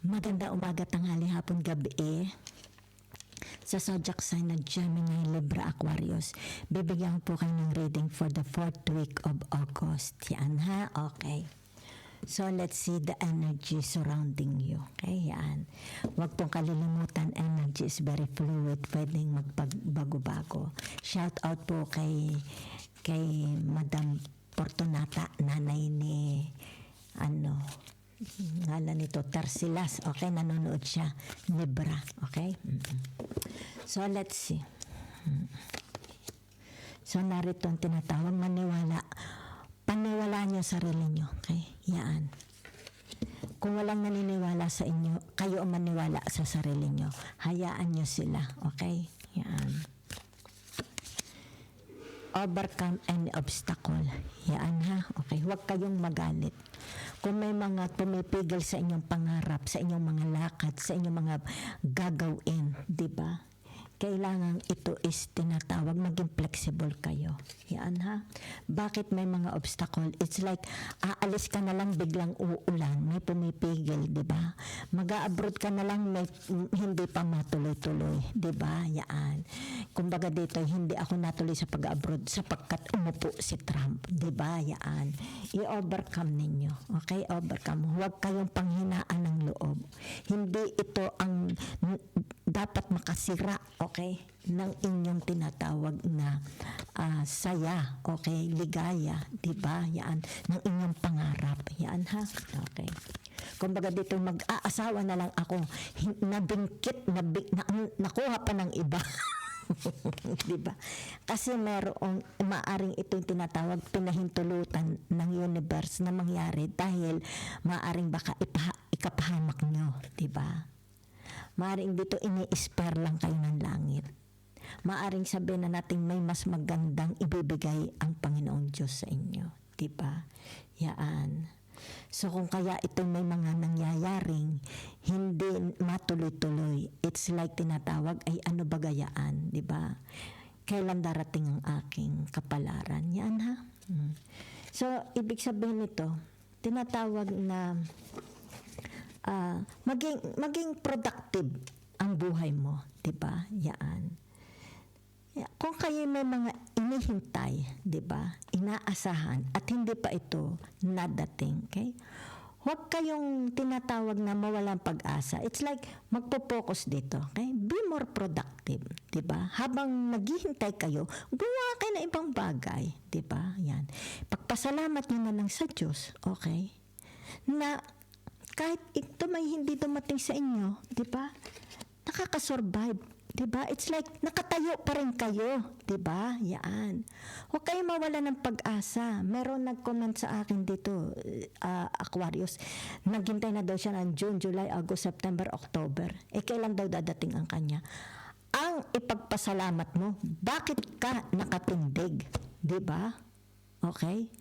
Maganda umaga, tanghali, hapon, gabi. Sa zodiac sign ng Gemini, Libra, Aquarius, bibigyan po kayo ng reading for the 4th week of August. Yan ha? Okay. So, let's see the energy surrounding you. Okay, yan. Huwag pong kalilimutan, energy is very fluid. Pwedeng magbago-bago. Shout out po kay Madam Fortunata, nanay ni ngalan nito, Tarsilas. Okay, nanonood siya. Libra. Okay? So, let's see. So, narito ang tinatawag maniwala. Paniwalaan niyo sarili niyo. Okay? Yan. Kung walang naniniwala sa inyo, kayo ang maniwala sa sarili niyo. Hayaan niyo sila. Okay? Yan. Overcome any obstacle. Yan ha? Okay. Huwag kayong magalit. Kung may mga pumipigil sa inyong pangarap, sa inyong mga lakad, sa inyong mga gagawin, di ba? Kailangan ito is tinatawag, maging flexible kayo. Yan ha? Bakit may mga obstacle? It's like, aalis ka na lang, biglang uulan, may pumipigil, di ba? Mag-a-abroad ka na lang, may hindi pa matuloy-tuloy, di ba? Yan. Kumbaga dito, hindi ako natuloy sa pag-abroad sapagkat umupo si Trump, di ba? Yan. I-overcome ninyo. Okay? Overcome. Huwag kayong panghinaan ng loob. Hindi ito ang dapat makasira, okay, ng inyong tinatawag na saya, okay, ligaya, di ba? Yan, ng inyong pangarap. Yan ha? Okay. Kumbaga dito, mag-aasawa na lang ako, nabingkit, nakuha pa ng iba. Di ba? Kasi merong maaring ito yung tinatawag pinahintulutan ng universe na mangyari dahil maaring baka ikapahamak nyo, di ba? Maaring dito ini-spare lang kayo ng langit. Maaring sabihin na natin may mas magandang ibibigay ang Panginoong Diyos sa inyo. Diba? Yaan. So kung kaya ito may mga nangyayaring hindi matuloy-tuloy, it's like tinatawag ay ano ba gayaan, diba? Kailan darating ang aking kapalaran? Yan ha? So ibig sabihin nito, tinatawag na maging productive ang buhay mo, 'di ba? Yaan. Kung kayo may mga inihintay, 'di ba? Inaasahan at hindi pa ito nadating, okay? Huwag kayong tinatawag na mawalang pag-asa. It's like magpo-focus dito, okay? Be more productive, 'di ba? Habang naghihintay kayo, gumawa kayo ng ibang bagay, 'di ba? Yan. Pagpasalamat niyo na lang sa Diyos, okay? Na kahit ito may hindi dumating sa inyo, di ba? Nakakasurvive, di ba? It's like nakatayo pa rin kayo, di ba? Yan. Huwag kayo mawala ng pag-asa. Meron nag-comment sa akin dito, Aquarius. Naghintay na daw siya ng June, July, August, September, October. Kailan daw dadating ang kanya? Ang ipagpasalamat mo, bakit ka nakatindig? Di ba? Okay?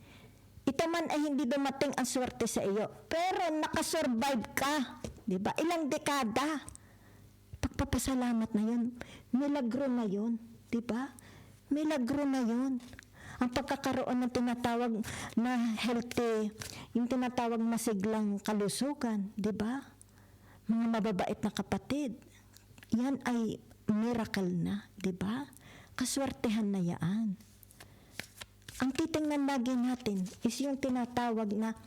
Ito man ay hindi dumating ang swerte sa iyo, pero nakasurvive ka. Diba? Ilang dekada. Pagpapasalamat na yun. Milagro na yun. Diba? Milagro na yun. Ang pagkakaroon ng tinatawag na healthy, yung tinatawag masiglang kalusugan. Diba? Mga mababait na kapatid. Yan ay miracle na. Diba? Kaswertehan na yan. Ang titingnan lagi natin is yung tinatawag na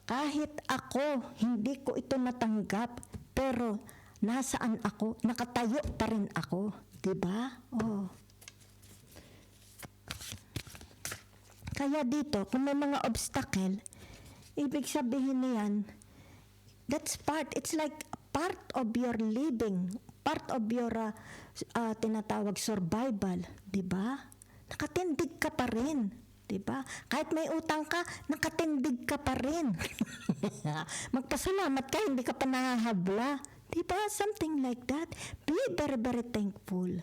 kahit ako, hindi ko ito natanggap, pero nasaan ako, nakatayo pa rin ako. Diba? Oh. Kaya dito, kung may mga obstacle, ibig sabihin niyan, that's part, it's like part of your living, part of your tinatawag survival. Diba? Nakatindig ka pa rin, 'di ba? Kahit may utang ka, nakatindig ka pa rin. Magpasalamat ka, hindi ka pa nahahabla, 'di ba? Something like that. Be very very thankful.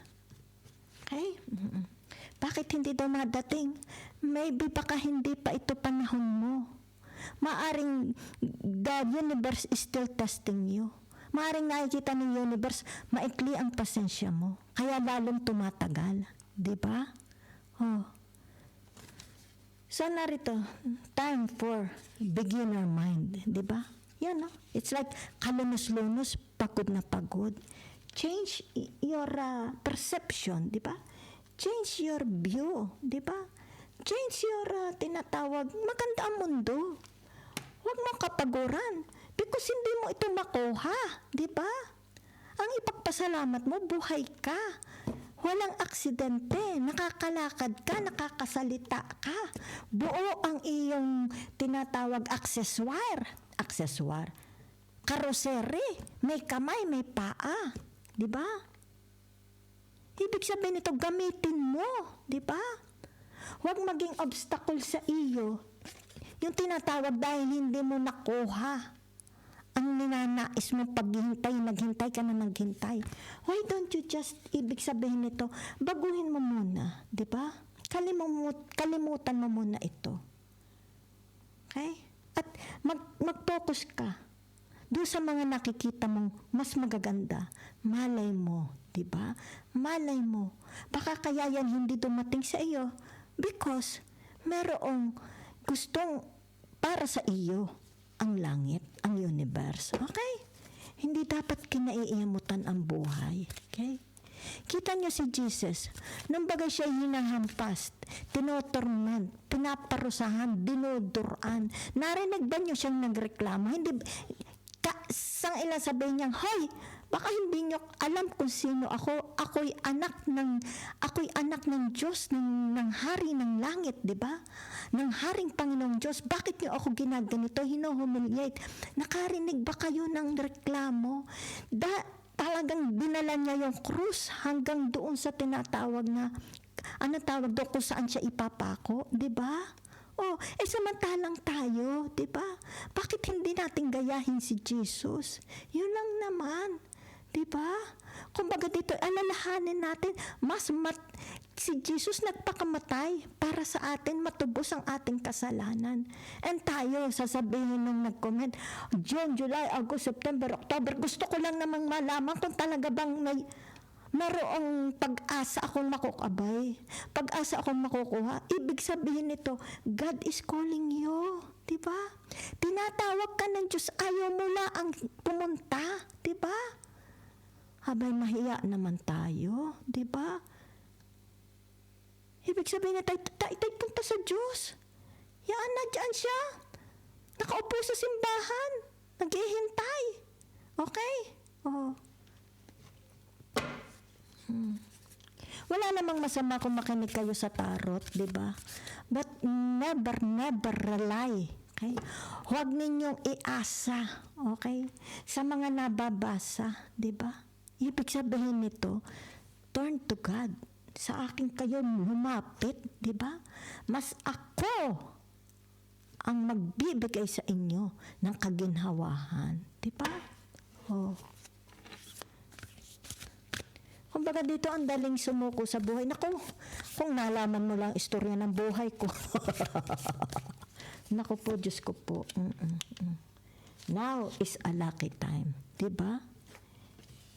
Okay? Bakit hindi dumadating? Maybe baka hindi pa ito panahon mo. Maaring the universe is still testing you. Maaring nakikita ng universe, maikli ang pasensya mo. Kaya lalong tumatagal, 'di ba? Oh. So narito, time for beginner mind, di ba? Yan, no? It's like kalunos-lunos, pagod na pagod. Change your perception, di ba? Change your view, di ba? Change your tinatawag, maganda ang mundo. Huwag mong kapaguran because hindi mo ito makuha, di ba? Ang ipagpasalamat mo, buhay ka. Walang aksidente, nakakalakad ka, nakakasalita ka. Buo ang iyong tinatawag accessoire, karoseri, may kamay, may paa, di ba? Ibig sabihin nito, gamitin mo, di ba? Huwag maging obstacle sa iyo. Yung tinatawag dahil hindi mo nakuha ang ninanais mo paghihintay, naghintay ka na naghintay. Why don't you just, ibig sabihin nito, baguhin mo muna, di ba? Kalimutan mo muna ito. Okay? At mag-focus ka doon sa mga nakikita mong mas magaganda. Malay mo, di ba? Malay mo. Baka kaya yan hindi dumating sa iyo because merong gustong para sa iyo ang langit, ang universe. Okay? Hindi dapat kinaiimutan ang buhay. Okay? Kita niyo si Jesus, nung bagay siya hinahampas, tinotorment, pinaparusahan, dinuduran. Narinig ba niyo siyang nagreklamo? Hindi, sang ilan sabihin niya, hoy, baka hindi niyo alam kung sino ako. Ako'y anak ng Diyos, ng hari ng langit, di ba? Ng haring Panginoong Diyos. Bakit niyo ako ginaganito? Hino-humiliate. Nakarinig ba kayo ng reklamo? Talagang dinala niya yung krus hanggang doon sa tinatawag na, ano tawag doon kung saan siya ipapako, di ba? Oh, samantalang tayo, di ba? Bakit hindi natin gayahin si Jesus? Yun lang naman. Diba? Kumbaga dito, alalahanin natin, si Jesus nagpakamatay para sa atin, matubos ang ating kasalanan. And tayo, sasabihin nung nag-comment, June, July, August, September, October, gusto ko lang namang malaman kung talaga bang mayroong pag-asa akong makukabay, pag-asa akong makukuha. Ibig sabihin nito, God is calling you. Diba? Tinatawag ka ng Diyos, ayaw mo lang pumunta. Diba? Habay mahiya naman tayo, di ba? Ibig sabihin na tayo punta sa Diyos. Yan na dyan siya. Nakaupo sa simbahan. Naghihintay. Okay? Oh. Wala namang masama kung makinig kayo sa tarot, di ba? But never rely. Okay? Huwag ninyong iasa, okay? Sa mga nababasa, di ba? Ibig sabihin nito, turn to God. Sa akin kayo lumapit, di ba? Mas ako ang magbibigay sa inyo ng kaginhawahan. Di ba? Oh. Kumbaga dito, ang daling sumuko sa buhay. Naku, kung nalaman mo lang istorya ng buhay ko. Naku po, Diyos ko po. Now is a lucky time. Di ba?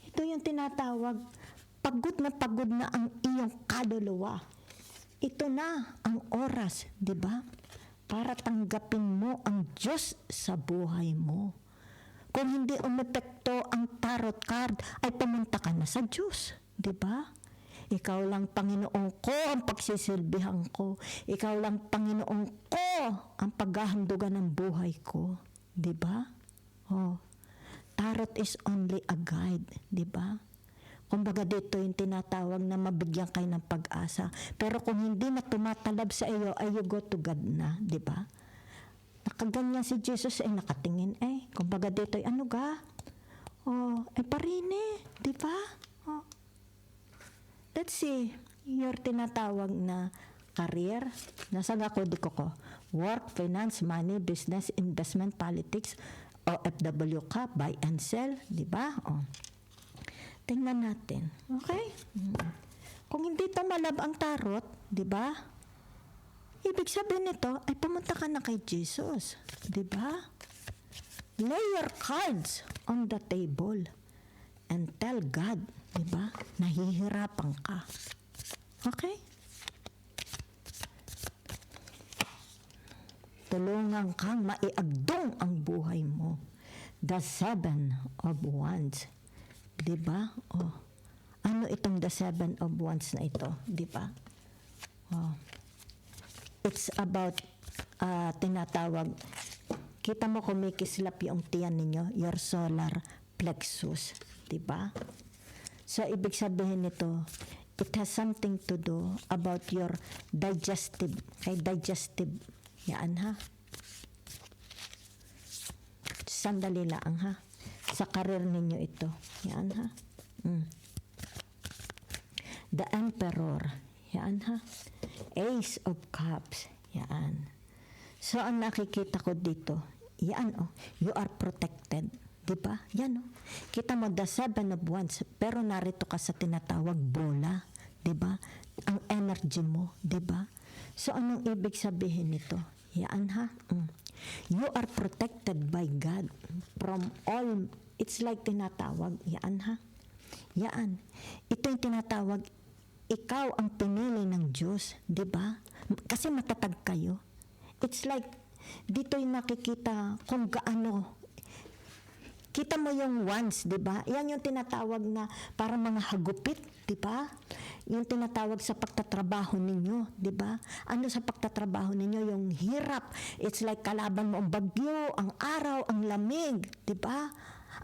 Ito yung tinatawag, pagod na ang iyong kaluluwa. Ito na ang oras, di ba? Para tanggapin mo ang Diyos sa buhay mo. Kung hindi umepekto ang tarot card, ay pumunta ka na sa Diyos, di ba? Ikaw lang, Panginoon ko, ang pagsisilbihan ko. Ikaw lang, Panginoon ko, ang paghahandugan ng buhay ko. Di ba? Oh. Tarot is only a guide, di ba? Kumbaga dito yung tinatawag na mabigyan kayo ng pag-asa. Pero kung hindi na tumatalab sa iyo, ay you go to God na, di ba? Nakaganyan si Jesus, nakatingin, kumbaga dito, ano ga? Oh, parine, di ba? Oh. Let's see, your tinatawag na career, nasa ako di ko work, finance, money, business, investment, politics, OFW ka, buy and sell, di ba? Oh. Tingnan natin. Okay? Kung hindi tumalab ang tarot, di ba? Ibig sabihin nito, ay pumunta ka na kay Jesus. Di ba? Lay your cards on the table and tell God, di ba? Nahihirapan ka. Okay? Tulungan kang maiagdong ang buhay mo. The Seven of Wands. Diba? Oh. Ano itong the Seven of Wands na ito? Diba? Oh. It's about, tinatawag, kita mo kumikislap yung tiyan ninyo, your solar plexus. Diba? So, ibig sabihin nito, it has something to do about your digestive. Kay digestive. Yan ha. Sandali lang ha. Sa karir ninyo ito. Yan ha. The Emperor. Yan ha. Ace of Cups. Yan. So, ang nakikita ko dito, yan oh, you are protected. Diba? Yan oh. Kita mo, the Seven of Wands, pero narito ka sa tinatawag bola. Diba? Ang energy mo. Diba? So, anong ibig sabihin nito? Yan ha. You are protected by God from all, it's like tinatawag. Yan ha. Yan. Ito yung tinatawag, ikaw ang pinili ng Diyos. Diba? Kasi matatag kayo. It's like, dito yung nakikita kung gaano. Kita mo yung wands, di ba? Yan yung tinatawag na para mga hagupit, di ba? Yung tinatawag sa pagtatrabaho ninyo, di ba? Ano sa pagtatrabaho ninyo? Yung hirap. It's like kalaban mo ang bagyo, ang araw, ang lamig, di ba?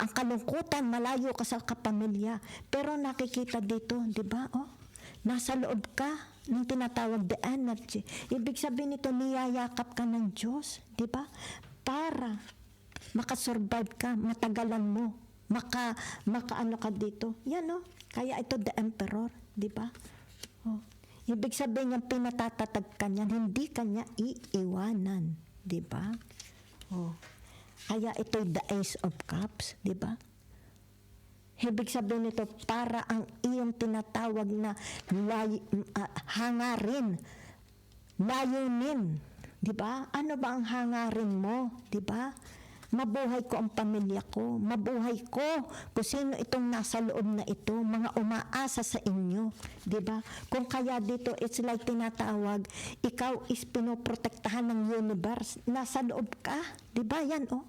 Ang kalungkutan, malayo ka sa kapamilya. Pero nakikita dito, di ba? Oh, nasa loob ka ng tinatawag the energy. Ibig sabihin nito, niyayakap ka ng Diyos, di ba? Para makasurvive ka, matagalan mo, makaano ka dito. Yan o. Kaya ito the Emperor, di ba? Oh. Ibig sabihin niya, pinatatatag ka niyan, hindi ka niya iiwanan, di ba? Oh. Kaya ito the Ace of Cups, di ba? Ibig sabihin nito, para ang iyong tinatawag na hangarin, layunin, di ba? Ano ba ang hangarin mo, di ba? Mabuhay ko ang pamilya ko. Mabuhay ko kung sino itong nasa loob na ito. Mga umaasa sa inyo. Diba? Kung kaya dito, it's like tinatawag, ikaw is pinoprotektahan ng universe. Nasa loob ka. Diba? Yan, oh.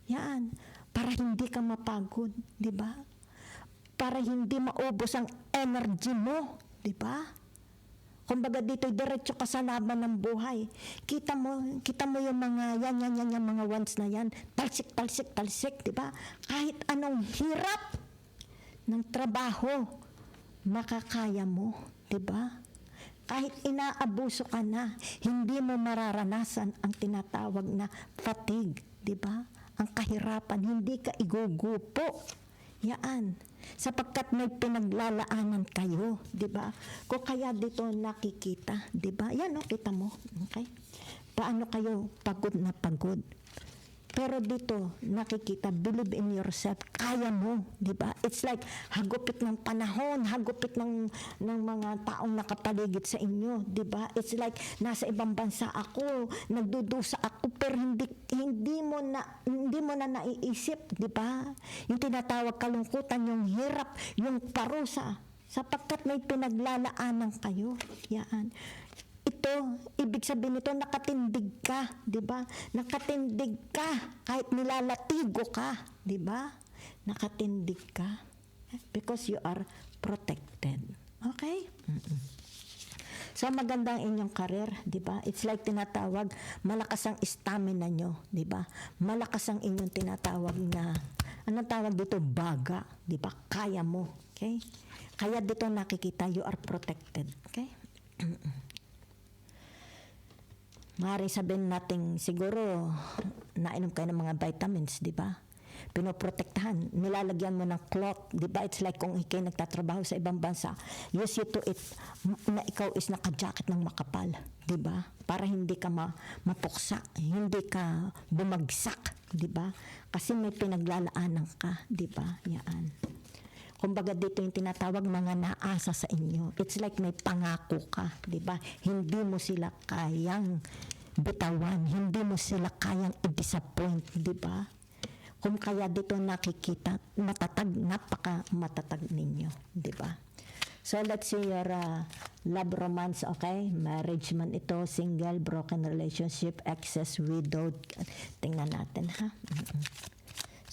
Yan. Para hindi ka mapagod. Diba? Para hindi maubos ang energy mo. Diba? Kumbaga dito, diretso ka sa laban ng buhay. Kita mo yung mga yan, mga wands na yan. Talsik, di ba? Kahit anong hirap ng trabaho, makakaya mo, di ba? Kahit inaabuso ka na, hindi mo mararanasan ang tinatawag na fatigue, di ba? Ang kahirapan, hindi ka igugupo. Yan. Sapagkat may pinaglalaanan kayo, di ba? Kung kaya dito nakikita, di ba? Yan, oh, kita mo. Okay? Paano kayo pagod na pagod? Pero dito, nakikita, believe in yourself, kaya mo, di ba? It's like, hagupit ng panahon, hagupit ng mga taong nakapaligid sa inyo, di ba? It's like, nasa ibang bansa ako, nagdudusa ako, pero hindi mo na naiisip, di ba? Yung tinatawag kalungkutan, yung hirap, yung parusa, sapagkat may pinaglalaanan kayo. Yan. Ito, ibig sabihin nito, nakatindig ka, di ba? Nakatindig ka, kahit nilalatigo ka, di ba? Nakatindig ka. Because you are protected. Okay? So, magandang inyong karir, di ba? It's like tinatawag, malakas ang stamina nyo, di ba? Malakas ang inyong tinatawag na, anong tawag dito? Baga, di ba? Kaya mo, okay? Kaya dito nakikita, you are protected, okay? Maaari sabihin natin, siguro, nainom kayo ng mga vitamins, di ba? Pinoprotektahan, nilalagyan mo ng cloth, di ba? It's like kung ikaw nagtatrabaho sa ibang bansa, you see to it na ikaw is naka-jacket ng makapal, di ba? Para hindi ka mapuksa, hindi ka bumagsak, di ba? Kasi may pinaglalaanan ka, di ba? Yan. Kumbaga dito yung tinatawag mga naasa sa inyo. It's like may pangako ka, di ba? Hindi mo sila kayang bitawan, hindi mo sila kayang i-disappoint, di ba? Kung kaya dito nakikita, matatag, napaka matatag ninyo, di ba? So let's see your love romance, okay? Marriage man ito, single, broken relationship, excess, widowed. Tingnan natin, ha?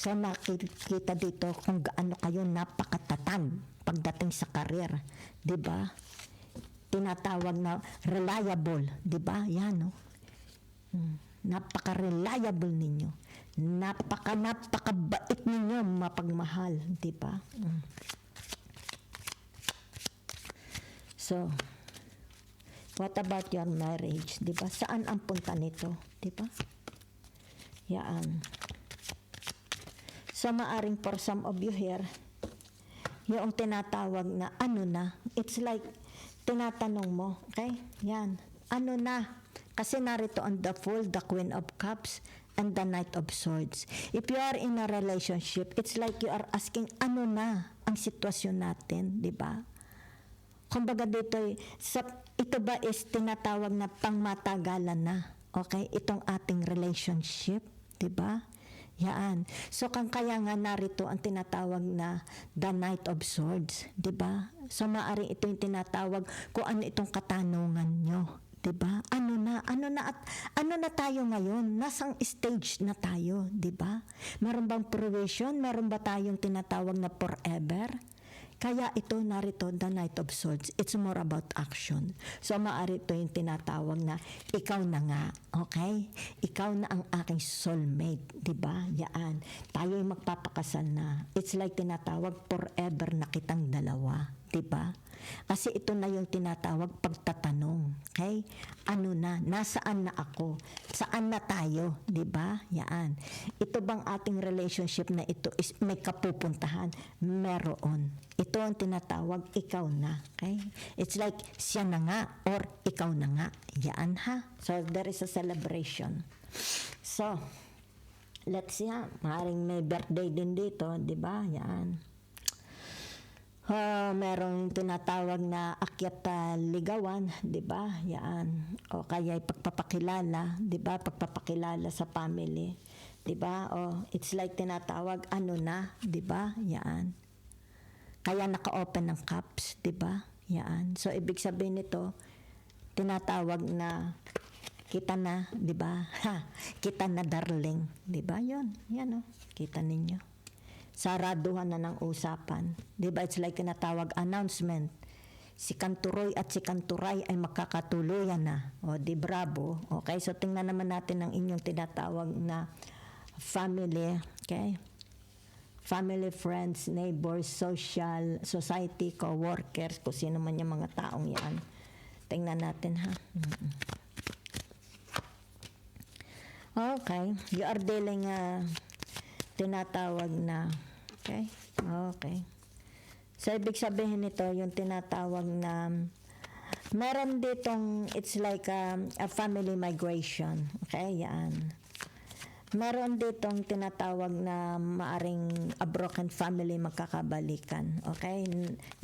So nakikita dito kung gaano kayo napakatatag pagdating sa career, 'di ba? Tinatawag na reliable, 'di ba? Yan, no. Napaka-reliable ninyo. Napakabait ninyo, mapagmahal, 'di ba? So, what about your marriage, 'di ba? Saan ang punta nito, 'di ba? Yan. So, maaring for some of you here, yung tinatawag na ano na, it's like tinatanong mo, okay? Yan. Ano na? Kasi narito on the Fool, the Queen of Cups, and the Knight of Swords. If you are in a relationship, it's like you are asking, ano na ang sitwasyon natin, di ba? Kumbaga dito, ito ba is tinatawag na pangmatagalan na, okay? Itong ating relationship, di ba? Yan. So, kaya nga narito ang tinatawag na the Knight of Swords, di ba? So, maaring ito yung tinatawag kung ano itong katanungan nyo, di ba? Ano na tayo ngayon? Nasang stage na tayo, di ba? Meron bang provision? Meron ba tayong tinatawag na forever? Kaya ito narito, the Knight of Swords, it's more about action. So maaari ito yung tinatawag na ikaw na nga, okay? Ikaw na ang aking soulmate, di ba? Yaan. Tayo yung magpapakasal na. It's like tinatawag forever na kitang dalawa, di ba? Kasi ito na yung tinatawag pagtatanong, okay? Ano na? Nasaan na ako? Saan na tayo? Di ba? Yaan. Ito bang ating relationship na ito is may kapupuntahan? Meron. Ito ang tinatawag, ikaw na. Okay? It's like, siya na nga or ikaw na nga. Yaan ha? So, there is a celebration. So, let's see ha. Maaaring may birthday din dito. Di ba? Yaan. Merong tinatawag na akyat ligawan, 'di ba? Yan. O kaya pagpapakilala, 'di ba? Pagpapakilala sa family, 'di ba? O it's like tinatawag ano na, 'di ba? Yan. Kaya naka-open ng cups, 'di ba? Yan. So ibig sabihin nito, tinatawag na kita na, 'di ba? Kita na darling, 'di ba? 'Yon. Yan kita ninyo. Saraduhan na ng usapan. Diba? It's like tinatawag announcement. Si Kanturoy at si Kanturay ay makakatuluyan na. O di bravo. Okay? So tingnan naman natin ang inyong tinatawag na family. Okay? Family, friends, neighbors, society, co-workers, kung sino man yung mga taong yan. Tingnan natin ha. Okay. You are dealing tinatawag na okay. So, ibig sabihin nito, yung tinatawag na meron ditong, it's like a family migration. Okay, yan. Meron ditong tinatawag na maaring a broken family magkakabalikan. Okay,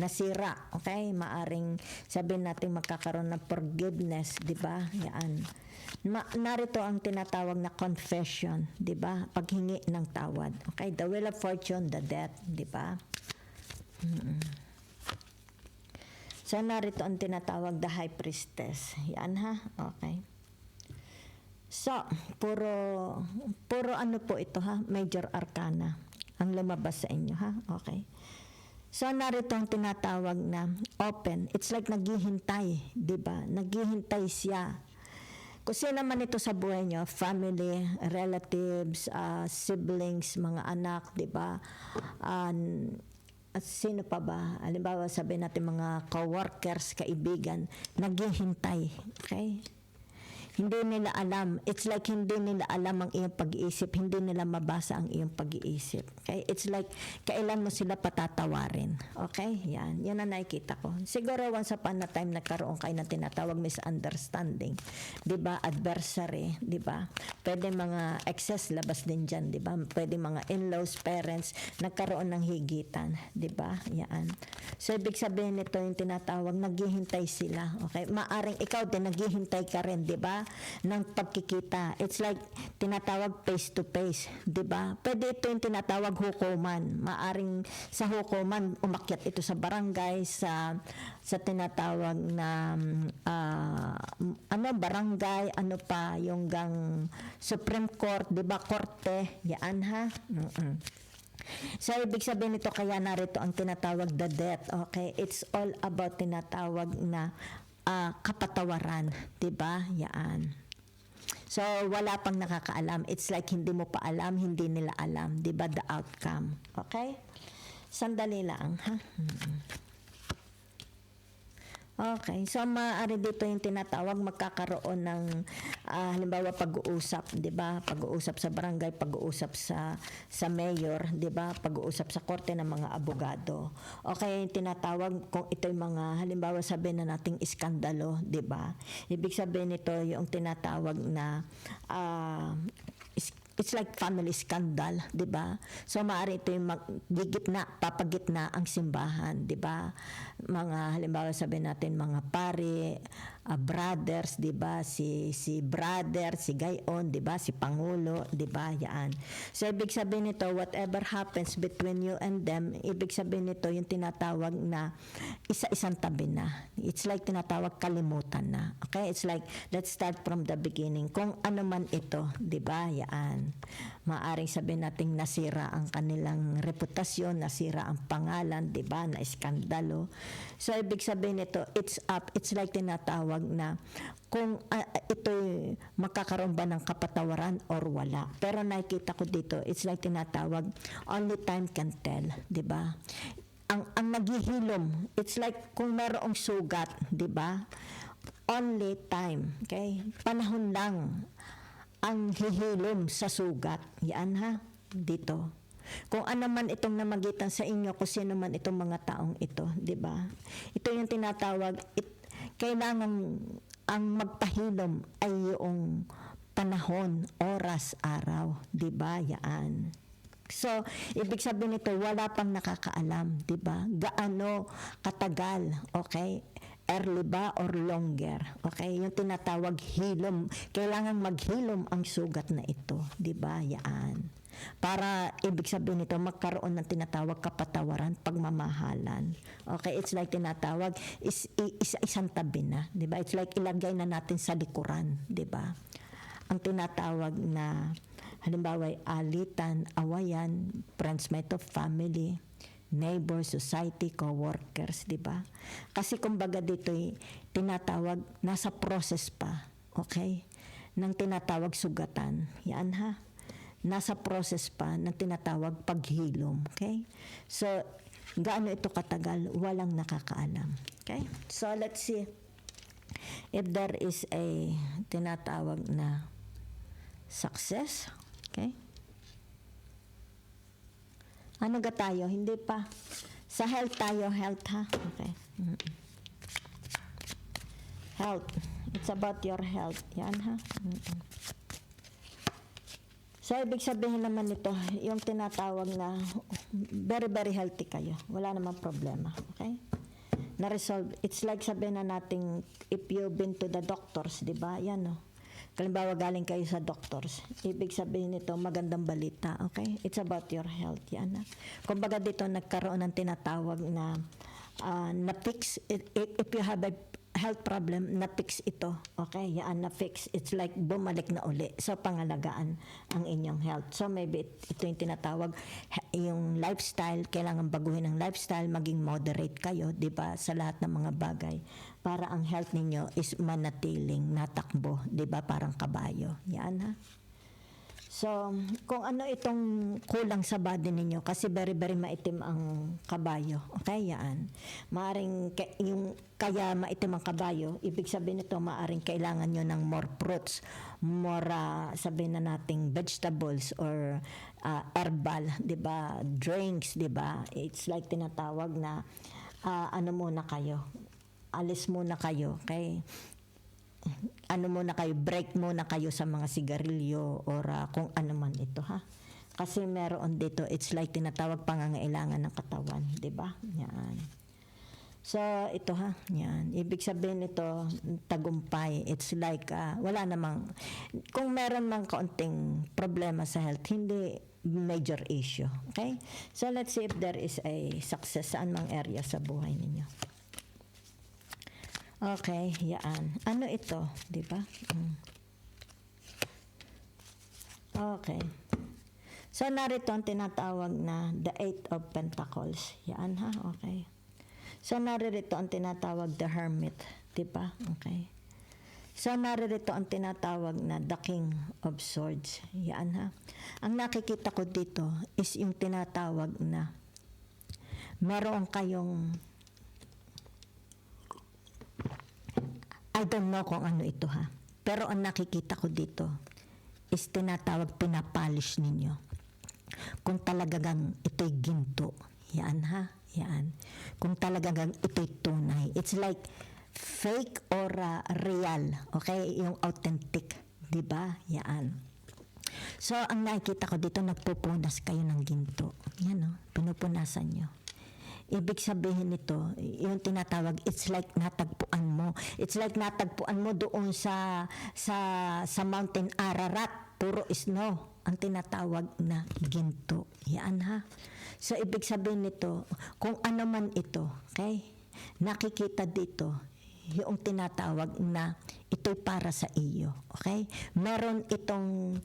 nasira. Okay, maaring sabihin natin magkakaroon ng forgiveness, di ba? Yan. Narito ang tinatawag na confession, 'di ba? Paghingi ng tawad. Okay, the wheel of fortune, the death, 'di ba? So narito ang tinatawag the high priestess. Yan ha. Okay. So, puro ano po ito ha? Major arcana ang lumabas sa inyo ha. Okay. So narito ang tinatawag na open. It's like naghihintay, 'di ba? Naghihintay siya. Kung sino naman ito sa buhay nyo, family, relatives, siblings, mga anak, di ba? Sino pa ba? Halimbawa, sabihin natin mga co-workers, kaibigan, naghihintay. Okay? Hindi nila alam. It's like hindi nila alam ang iyong pag-iisip. Hindi nila mabasa ang iyong pag-iisip. Okay? It's like kailan mo sila patatawarin. Okay? Yan. Yan ang nakikita ko. Siguro once upon a time nagkaroon kayo ng tinatawag misunderstanding. Diba? Adversary. Diba? Pwede mga excess labas din dyan. Diba? Pwede mga in-laws, parents, nagkaroon ng higitan. Diba? Yan. So, ibig sabihin nito yung tinatawag, naghihintay sila. Okay? Maaring ikaw din, naghihintay ka rin. Diba? ng pagkikita. It's like tinatawag face to face, 'di ba? Pwede ito yung tinatawag hukuman. Maaring sa hukuman umakyat ito sa barangay, sa tinatawag na barangay, ano pa yung Supreme Court, 'di ba? Korte, yan ha. So, ibig sabihin nito, kaya narito ang tinatawag the death. Okay? It's all about tinatawag na kapatawaran. Diba? Yan. So, wala pang nakakaalam. It's like hindi mo pa alam, hindi nila alam. Diba? The outcome. Okay? Sandali lang. Ha? Okay. So, maaari dito yung tinatawag magkakaroon ng halimbawa pag-uusap, 'di ba? Pag-uusap sa barangay, pag-uusap sa mayor, 'di ba? Pag-uusap sa korte ng mga abogado. Okay, yung tinatawag kung ito yung mga halimbawa sabihin na nating iskandalo, 'di ba? Ibig sabihin nito yung tinatawag na it's like family scandal, 'di ba? So maaari ito yung papagitna ang simbahan, 'di ba? Mga halimbawa sabihin natin mga pari, brothers, 'di ba? Si brother, si gayon, 'di ba? Si pangulo, 'di ba? Yan. So ibig sabihin nito, whatever happens between you and them, ibig sabihin nito yung tinatawag na isa-isang tabi na. It's like tinatawag kalimutan na. Okay? It's like let's start from the beginning. Kung ano man ito, 'di ba? Yan. Maaring sabihin nating nasira ang kanilang reputasyon, nasira ang pangalan, 'di ba? Na iskandalo. So ibig sabihin nito, it's up. It's like tinatawag na kung ito'y magkakaroon ba ng kapatawaran or wala. Pero nakikita ko dito, it's like tinatawag, only time can tell, 'di ba? Ang naghihilom, it's like kung mayroong sugat, 'di ba? Only time, okay? Panahon lang ang hihilom sa sugat. Yan ha, dito. Kung ano man itong namagitan sa inyo, kung sino man itong mga taong ito, 'di ba? Ito yung tinatawag, kailangan ang magpahilom ay yung panahon, oras, araw, 'di ba? Yan. So, ibig sabihin nito, wala pang nakakaalam, 'di ba? Gaano katagal, okay? Early ba or longer? Okay, yung tinatawag hilom. Kailangan maghilom ang sugat na ito, 'di ba? Yan. Para ibig sabihin nito magkaroon ng tinatawag kapatawaran, pagmamahalan. Okay, it's like tinatawag isa-isang tabi na, 'di ba? It's like ilagay na natin sa likuran, 'di ba? Ang tinatawag na halimbawa alitan, awayan, friends, mate of family, neighbor, society, co-workers, di ba? Kasi kumbaga dito'y tinatawag, nasa process pa, okay? Ng tinatawag sugatan. Yan ha? Nasa process pa ng tinatawag paghilom, okay? So, gaano ito katagal? Walang nakakaalam, okay? So, let's see if there is a tinatawag na success, okay? Ano ga tayo? Hindi pa. Sa health tayo, health ha? Okay. Health. It's about your health. Yan ha? So, ibig sabihin naman ito, yung tinatawag na very, very healthy kayo. Wala namang problema. Okay? Na-resolve. It's like sabihin na natin, if you've been to the doctors, di ba? Yan o. Kalimbawa galing kayo sa doctors, ibig sabihin nito magandang balita, okay? It's about your health, yan. Kumbaga dito nagkaroon ng tinatawag na na-fix, if you have a health problem, na-fix ito, okay? Yan, na-fix. It's like bumalik na uli. So, pangalagaan ang inyong health. So, maybe ito yung tinatawag, yung lifestyle, kailangan baguhin ang lifestyle, maging moderate kayo, di ba, sa lahat ng mga bagay para ang health ninyo is manatiling natakbo, 'di ba? Parang kabayo. Yan ha. So, kung ano itong kulang sa body ninyo kasi very very maitim ang kabayo. Okay, yan. Maaring yung kaya maitim ang kabayo, ibig sabihin nito maaring kailangan nyo ng more fruits, more sabihin na nating vegetables or herbal, 'di ba? Drinks, 'di ba? It's like tinatawag na ano muna kayo, alis muna kayo, okay? Ano muna kayo, break muna kayo sa mga sigarilyo or kung ano man ito, ha? Kasi meron dito, it's like tinatawag pangangailangan ng katawan, di ba? Yan. So, ito ha, yan. Ibig sabihin ito, tagumpay. It's like, wala namang, kung meron mang kaunting problema sa health, hindi major issue. Okay? So, let's see if there is a success saan mang area sa buhay ninyo. Okay, yan. Ano ito? Di ba? Okay. So, narito ang tinatawag na the Eight of Pentacles. Yan ha, okay. So, naririto ang tinatawag the Hermit. Diba? Okay. So, naririto ang tinatawag na the King of Swords. Yan ha. Ang nakikita ko dito is yung tinatawag na meron kayong, I don't know kung ano ito ha. Pero ang nakikita ko dito is tinatawag, pinapolish ninyo. Kung talagang ito'y ginto. Yan ha. Yan. Kung talagang ito'y tunay. It's like fake or real. Okay? Yung authentic. Diba? Yan. So, ang nakikita ko dito, nagpupunas kayo ng ginto. Yan o. Pinupunasan nyo. Ibig sabihin nito, yung tinatawag, it's like natagpuan mo. It's like natagpuan mo doon sa Mountain Ararat. Puro snow. Ang tinatawag na ginto. Yan ha. So, ibig sabihin nito, kung ano man ito, okay? Nakikita dito, yung tinatawag na ito'y para sa iyo, okay? Meron itong,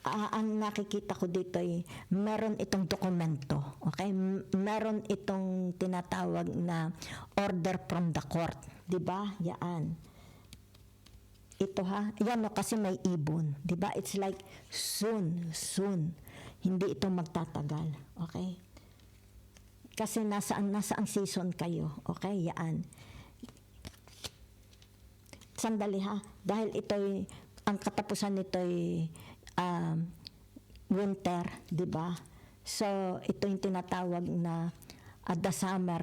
ang nakikita ko dito ay, meron itong dokumento, okay? Meron itong tinatawag na order from the court, di ba? Yan. Ito ha, yan o, kasi may ibon, di ba? It's like soon. Hindi ito magtatagal, okay? Kasi nasaan season kayo. Okay, yan. Sandali ha. Dahil ito'y, ang katapusan nito'y winter, di ba? So, ito yung tinatawag na the summer,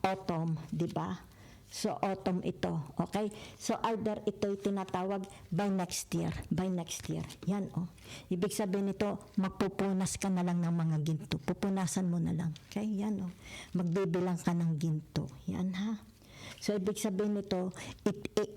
autumn, di ba? So, autumn ito. Okay? So, either ito'y tinatawag by next year. By next year. Yan, oh. Ibig sabihin nito, magpupunas ka na lang ng mga ginto. Pupunasan mo na lang. Okay? Yan, oh. Magbibilang ka ng ginto. Yan, ha? So, ibig sabihin nito,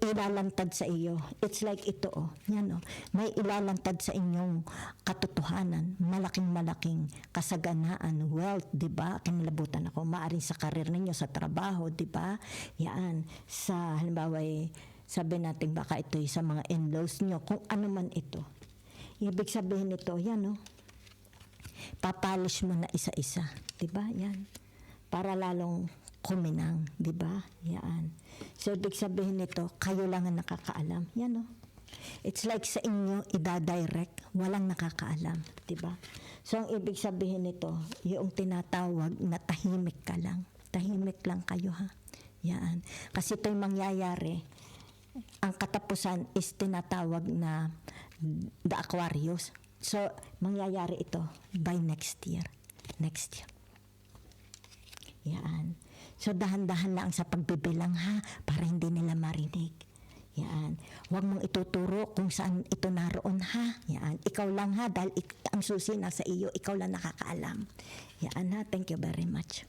ilalantad sa iyo. It's like ito, oh. Yan, oh. May ilalantad sa inyong katotohanan. Malaking kasaganaan, wealth, di ba? Kinilabutan ako. Maaring sa karir ninyo, sa trabaho, di ba? Yan. Sa, halimbawa, sabi natin baka ito sa mga in-laws nyo, kung ano man ito. Ibig sabihin nito, yan, oh. Papalish mo na isa-isa. Di ba? Yan. Para lalong kuminang, di ba? Yan. So, ibig sabihin nito, kayo lang ang nakakaalam. Yan, oh. It's like sa inyo, ida-direct, walang nakakaalam, di ba? So, ang ibig sabihin nito, yung tinatawag na tahimik ka lang. Tahimik lang kayo, ha? Yan. Kasi ito'y mangyayari. Ang katapusan is tinatawag na the Aquarius. So, mangyayari ito by next year. Next year. Yan. So, dahan-dahan lang sa pagbibilang ha, para hindi nila marinig. Yan. Huwag mong ituturo kung saan ito naroon ha. Yan. Ikaw lang ha, dahil ang susi nasa iyo, ikaw lang nakakaalam. Yan ha. Thank you very much.